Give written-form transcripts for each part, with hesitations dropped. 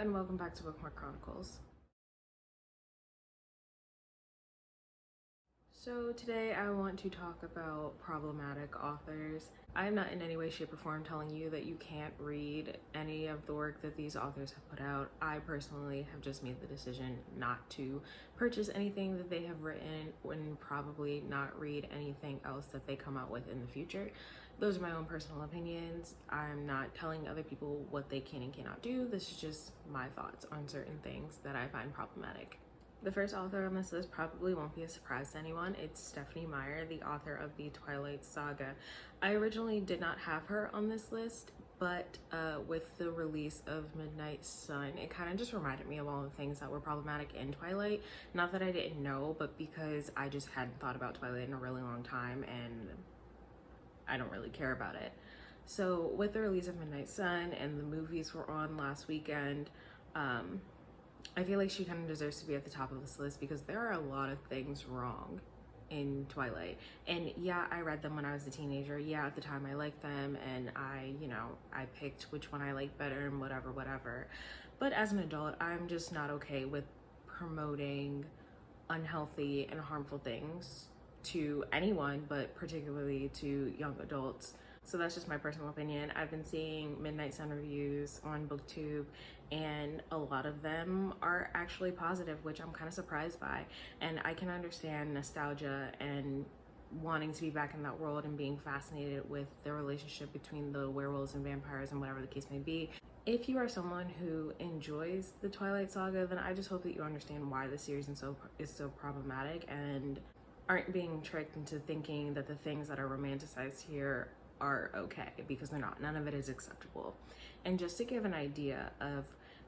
and welcome back to Bookmark Chronicles. So today I want to talk about problematic authors. I am not in any way, shape, or form telling you that you can't read any of the work that these authors have put out. I personally have just made the decision not to purchase anything that they have written and probably not read anything else that they come out with in the future. Those are my own personal opinions. I'm not telling other people what they can and cannot do. This is just my thoughts on certain things that I find problematic. The first author on this list probably won't be a surprise to anyone. It's Stephanie Meyer, the author of the Twilight Saga. I originally did not have her on this list, but with the release of Midnight Sun, it kind of just reminded me of all the things that were problematic in Twilight. Not that I didn't know, but because I just hadn't thought about Twilight in a really long time and I don't really care about it. So with the release of Midnight Sun and the movies were on last weekend, I feel like she kind of deserves to be at the top of this list because there are a lot of things wrong in Twilight. And yeah, I read them when I was a teenager. Yeah, at the time I liked them and I picked which one I liked better and whatever. But as an adult, I'm just not okay with promoting unhealthy and harmful things to anyone, but particularly to young adults. So that's just my personal opinion. I've been seeing Midnight Sun reviews on BookTube, and a lot of them are actually positive, which I'm kind of surprised by. And I can understand nostalgia and wanting to be back in that world and being fascinated with the relationship between the werewolves and vampires and whatever the case may be. If you are someone who enjoys the Twilight Saga, then I just hope that you understand why the series is so problematic and aren't being tricked into thinking that the things that are romanticized here are okay, because they're not. None of it is acceptable. And just to give an idea of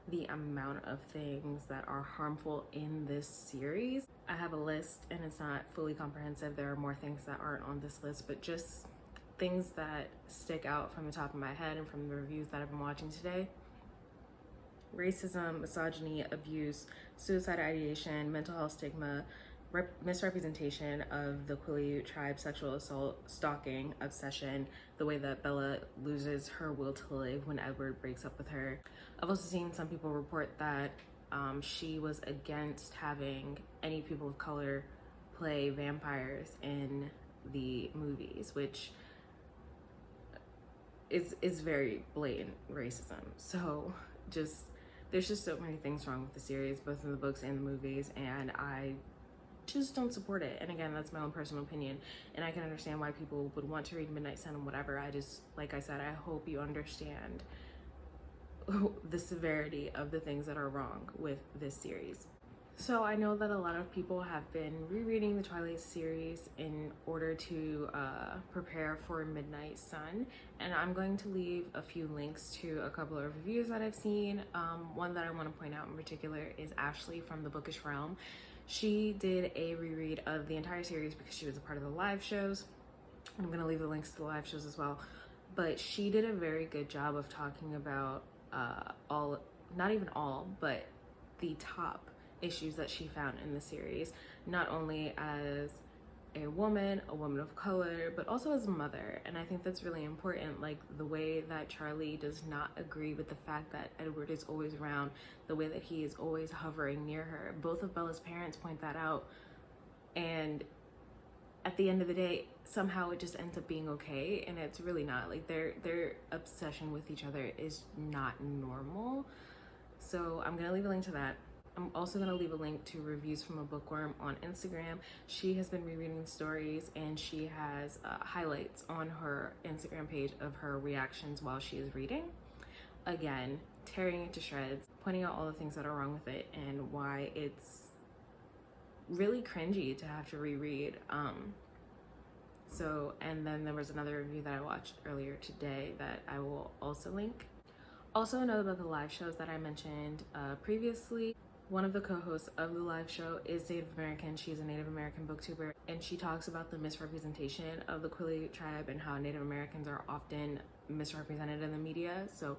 the amount of things that are harmful in this series, I have a list and it's not fully comprehensive. There are more things that aren't on this list, but just things that stick out from the top of my head and from the reviews that I've been watching today. Racism, misogyny, abuse, suicide ideation, mental health stigma, misrepresentation of the Quileute tribe, sexual assault, stalking, obsession, the way that Bella loses her will to live when Edward breaks up with her. I've also seen some people report that she was against having any people of color play vampires in the movies, which is very blatant racism. So there's just so many things wrong with the series, both in the books and the movies, and I just don't support it. And again, that's my own personal opinion, and I can understand why people would want to read Midnight Sun and whatever. I just, like I said, I hope you understand the severity of the things that are wrong with this series. So I know that a lot of people have been rereading the Twilight series in order to prepare for Midnight Sun, and I'm going to leave a few links to a couple of reviews that I've seen. One that I want to point out in particular is Ashley from the Bookish Realm. She did a reread of the entire series because she was a part of the live shows. I'm going to leave the links to the live shows as well. But she did a very good job of talking about not even all, but the top issues that she found in the series, not only as a woman of color, but also as a mother. And I think that's really important, like the way that Charlie does not agree with the fact that Edward is always around, the way that he is always hovering near her. Both of Bella's parents point that out, and at the end of the day, somehow it just ends up being okay, and it's really not. Like their obsession with each other is not normal. So I'm gonna leave a link to that. I'm also going to leave a link to reviews from a bookworm on Instagram. She has been rereading stories, and she has highlights on her Instagram page of her reactions while she is reading. Again, tearing it to shreds, pointing out all the things that are wrong with it and why it's really cringy to have to reread. And then there was another review that I watched earlier today that I will also link. Also, a note about the live shows that I mentioned previously. One of the co-hosts of the live show is Native American. She's a Native American booktuber, and she talks about the misrepresentation of the Quileute tribe and how Native Americans are often misrepresented in the media. So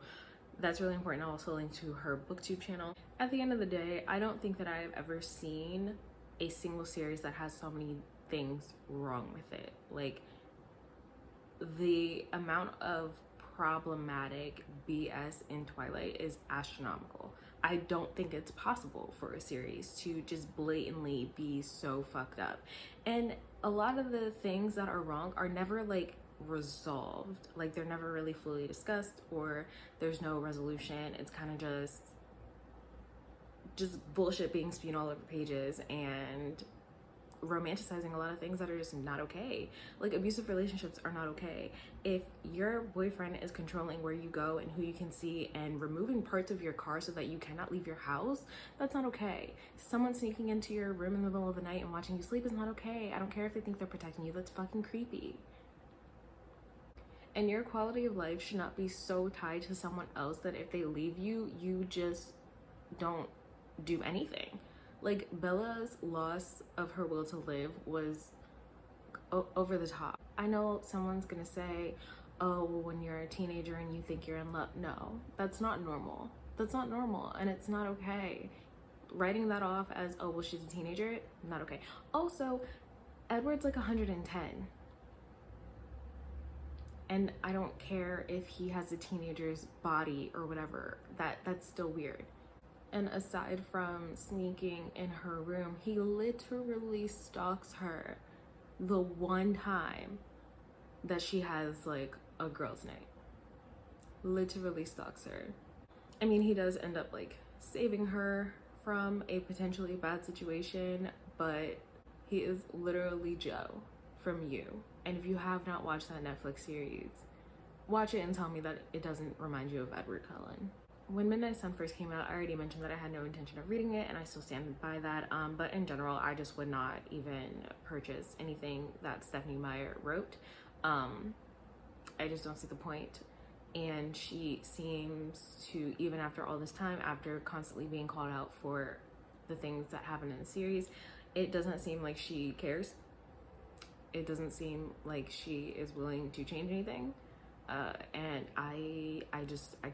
that's really important. I'll also link to her booktube channel. At the end of the day, I don't think that I have ever seen a single series that has so many things wrong with it. Like, the amount of problematic BS in Twilight is astronomical. I I don't think it's possible for a series to just blatantly be so fucked up. And a lot of the things that are wrong are never like resolved. Like they're never really fully discussed, or there's no resolution. It's kind of just bullshit being spewed all over pages and romanticizing a lot of things that are just not okay. Like abusive relationships are not okay. If your boyfriend is controlling where you go and who you can see and removing parts of your car so that you cannot leave your house, that's not okay. Someone sneaking into your room in the middle of the night and watching you sleep is not okay. I don't care if they think they're protecting you, that's fucking creepy. And your quality of life should not be so tied to someone else that if they leave you, you just don't do anything. Like Bella's loss of her will to live was over the top. I know someone's gonna say, oh, well, when you're a teenager and you think you're in love. No, that's not normal. That's not normal, and it's not okay. Writing that off as, oh, well, she's a teenager, not okay. Also, Edward's like 110. And I don't care if he has a teenager's body or whatever, that's still weird. And aside from sneaking in her room, he literally stalks her the one time that she has like a girl's night. Literally stalks her. I mean, he does end up like saving her from a potentially bad situation, but he is literally Joe from You. And if you have not watched that Netflix series, watch it and tell me that it doesn't remind you of Edward Cullen. When Midnight Sun first came out, I already mentioned that I had no intention of reading it, and I still stand by that. But in general, I just would not even purchase anything that Stephanie Meyer wrote. I just don't see the point. And she seems to, even after all this time, after constantly being called out for the things that happen in the series, it doesn't seem like she cares. It doesn't seem like she is willing to change anything. And I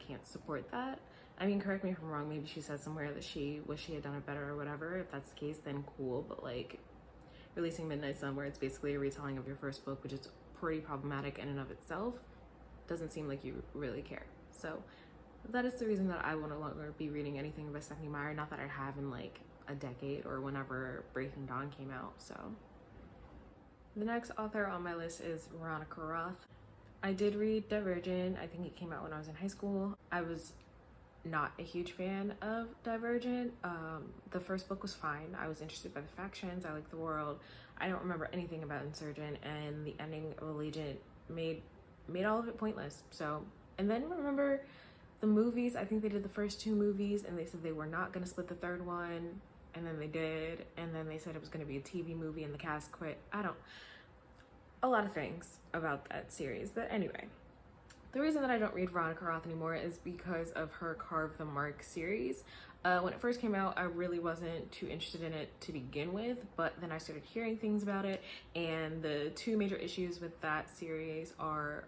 can't support that. I mean, correct me if I'm wrong, maybe she said somewhere that she wished she had done it better or whatever. If that's the case, then cool. But like releasing Midnight Sun, where it's basically a retelling of your first book, which is pretty problematic in and of itself, doesn't seem like you really care. So that is the reason that I will no longer be reading anything by Stephanie Meyer. Not that I have in like a decade or whenever Breaking Dawn came out. So the next author on my list is Veronica Roth. I did read Divergent. I think it came out when I was in high school. I was not a huge fan of Divergent. The first book was fine. I was interested by the factions. I liked the world. I don't remember anything about Insurgent, and the ending of Allegiant made all of it pointless. So, and then remember the movies. I think they did the first two movies, and they said they were not going to split the third one, and then they did, and then they said it was going to be a TV movie, and the cast quit. A lot of things about that series. But anyway, the reason that I don't read Veronica Roth anymore is because of her Carve the Mark series. When it first came out, I really wasn't too interested in it to begin with, but then I started hearing things about it, and the two major issues with that series are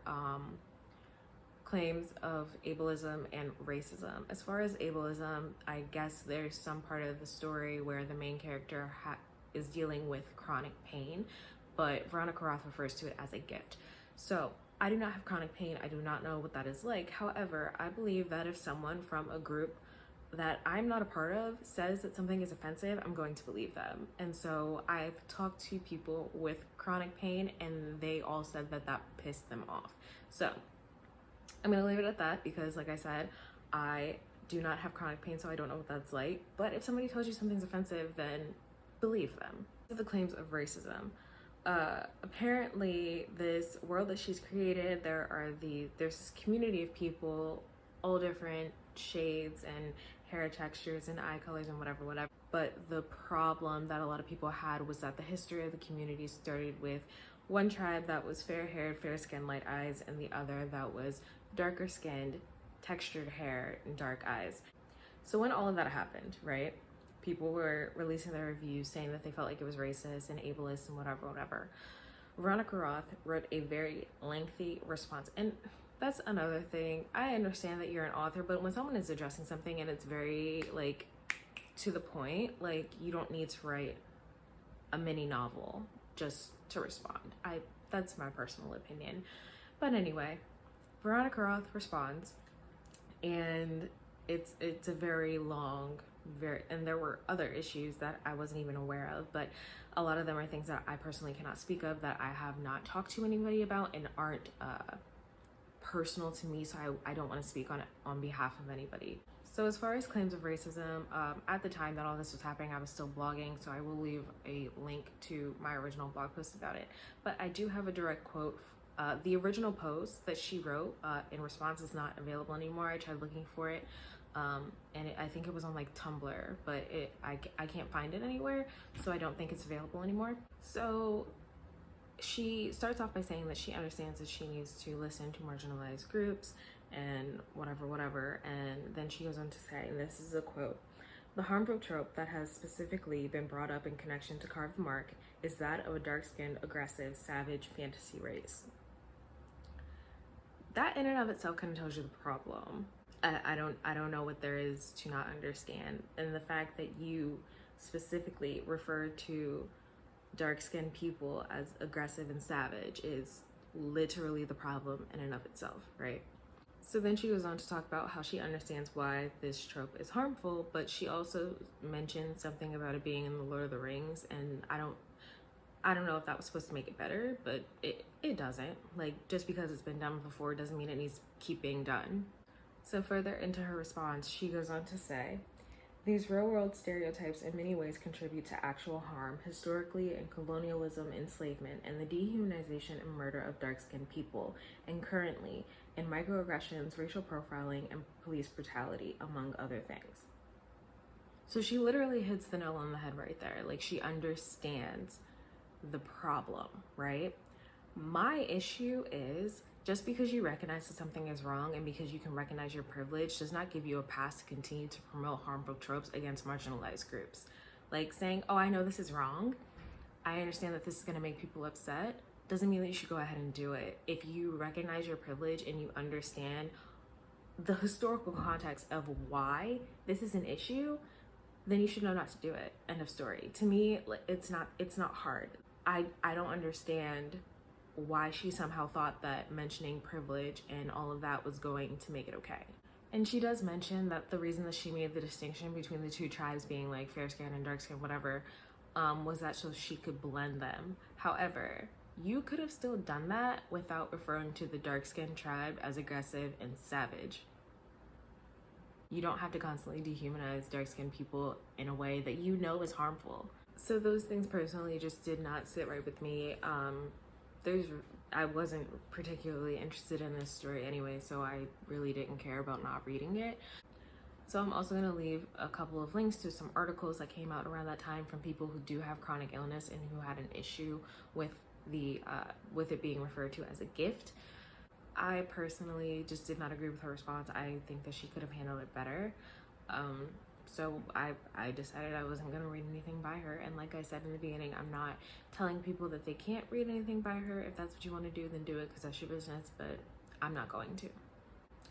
claims of ableism and racism. As far as ableism, I guess there's some part of the story where the main character is dealing with chronic pain, but Veronica Roth refers to it as a gift. So I do not have chronic pain. I do not know what that is like. However, I believe that if someone from a group that I'm not a part of says that something is offensive, I'm going to believe them. And so I've talked to people with chronic pain, and they all said that that pissed them off. So I'm gonna leave it at that, because like I said, I do not have chronic pain, so I don't know what that's like. But if somebody tells you something's offensive, then believe them. The claims of racism. Apparently this world that she's created, there's this community of people, all different shades and hair textures and eye colors and whatever. But the problem that a lot of people had was that the history of the community started with one tribe that was fair-haired, fair-skinned, light eyes, and the other that was darker-skinned, textured hair, and dark eyes. So when all of that happened, right, people were releasing their reviews saying that they felt like it was racist and ableist and whatever. Veronica Roth wrote a very lengthy response. And that's another thing. I understand that you're an author, but when someone is addressing something and it's very like to the point, like you don't need to write a mini novel just to respond. That's my personal opinion. But anyway, Veronica Roth responds, and it's a very long, and there were other issues that I wasn't even aware of, but a lot of them are things that I personally cannot speak of, that I have not talked to anybody about, and aren't personal to me, so I don't want to speak on behalf of anybody. So as far as claims of racism, at the time that all this was happening, I was still blogging, so I will leave a link to my original blog post about it. But I do have a direct quote. The original post that she wrote in response is not available anymore. I tried looking for it, and I think it was on like Tumblr, but I can't find it anywhere, so I don't think it's available anymore. So she starts off by saying that she understands that she needs to listen to marginalized groups and whatever, and then she goes on to say, and this is a quote: "The harmful trope that has specifically been brought up in connection to Carve the Mark is that of a dark-skinned, aggressive, savage fantasy race." That in and of itself kind of tells you the problem. I don't know what there is to not understand, and the fact that you specifically refer to dark-skinned people as aggressive and savage is literally the problem in and of itself, right? So then she goes on to talk about how she understands why this trope is harmful, but she also mentioned something about it being in the Lord of the Rings, and I don't know if that was supposed to make it better, but it doesn't. Like, just because it's been done before doesn't mean it needs to keep being done. So further into her response, she goes on to say, "These real-world stereotypes in many ways contribute to actual harm, historically in colonialism, enslavement, and the dehumanization and murder of dark-skinned people, and currently in microaggressions, racial profiling, and police brutality, among other things." So she literally hits the nail on the head right there. Like, she understands the problem, right? My issue is, just because you recognize that something is wrong and because you can recognize your privilege does not give you a pass to continue to promote harmful tropes against marginalized groups. Like, saying, "Oh, I know this is wrong. I understand that this is going to make people upset," doesn't mean that you should go ahead and do it. If you recognize your privilege and you understand the historical context of why this is an issue, then you should know not to do it. End of story. To me, it's not hard. I don't understand why she somehow thought that mentioning privilege and all of that was going to make it okay. And she does mention that the reason that she made the distinction between the two tribes being like fair skin and dark skin, whatever, was that so she could blend them. However, you could have still done that without referring to the dark skinned tribe as aggressive and savage. You don't have to constantly dehumanize dark skinned people in a way that you know is harmful. So those things personally just did not sit right with me. I wasn't particularly interested in this story anyway, so I really didn't care about not reading it. So I'm also going to leave a couple of links to some articles that came out around that time from people who do have chronic illness and who had an issue with with it being referred to as a gift. I personally just did not agree with her response. I think that she could have handled it better. So I decided I wasn't going to read anything by her. And like I said in the beginning, I'm not telling people that they can't read anything by her. If that's what you want to do, then do it, because that's your business, but I'm not going to.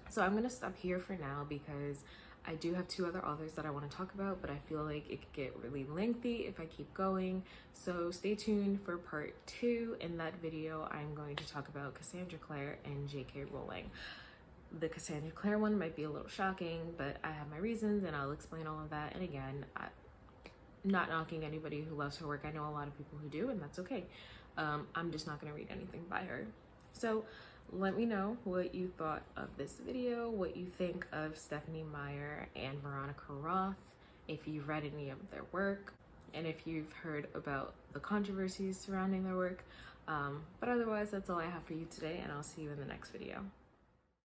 So I'm going to stop here for now because I do have two other authors that I want to talk about, but I feel like it could get really lengthy if I keep going. So stay tuned for part 2. In that video, I'm going to talk about Cassandra Clare and J.K. Rowling. The Cassandra Clare one might be a little shocking, but I have my reasons and I'll explain all of that. And again, I'm not knocking anybody who loves her work. I know a lot of people who do, and that's okay. I'm just not going to read anything by her. So let me know what you thought of this video, what you think of Stephanie Meyer and Veronica Roth, if you've read any of their work, and if you've heard about the controversies surrounding their work. But otherwise, that's all I have for you today, and I'll see you in the next video.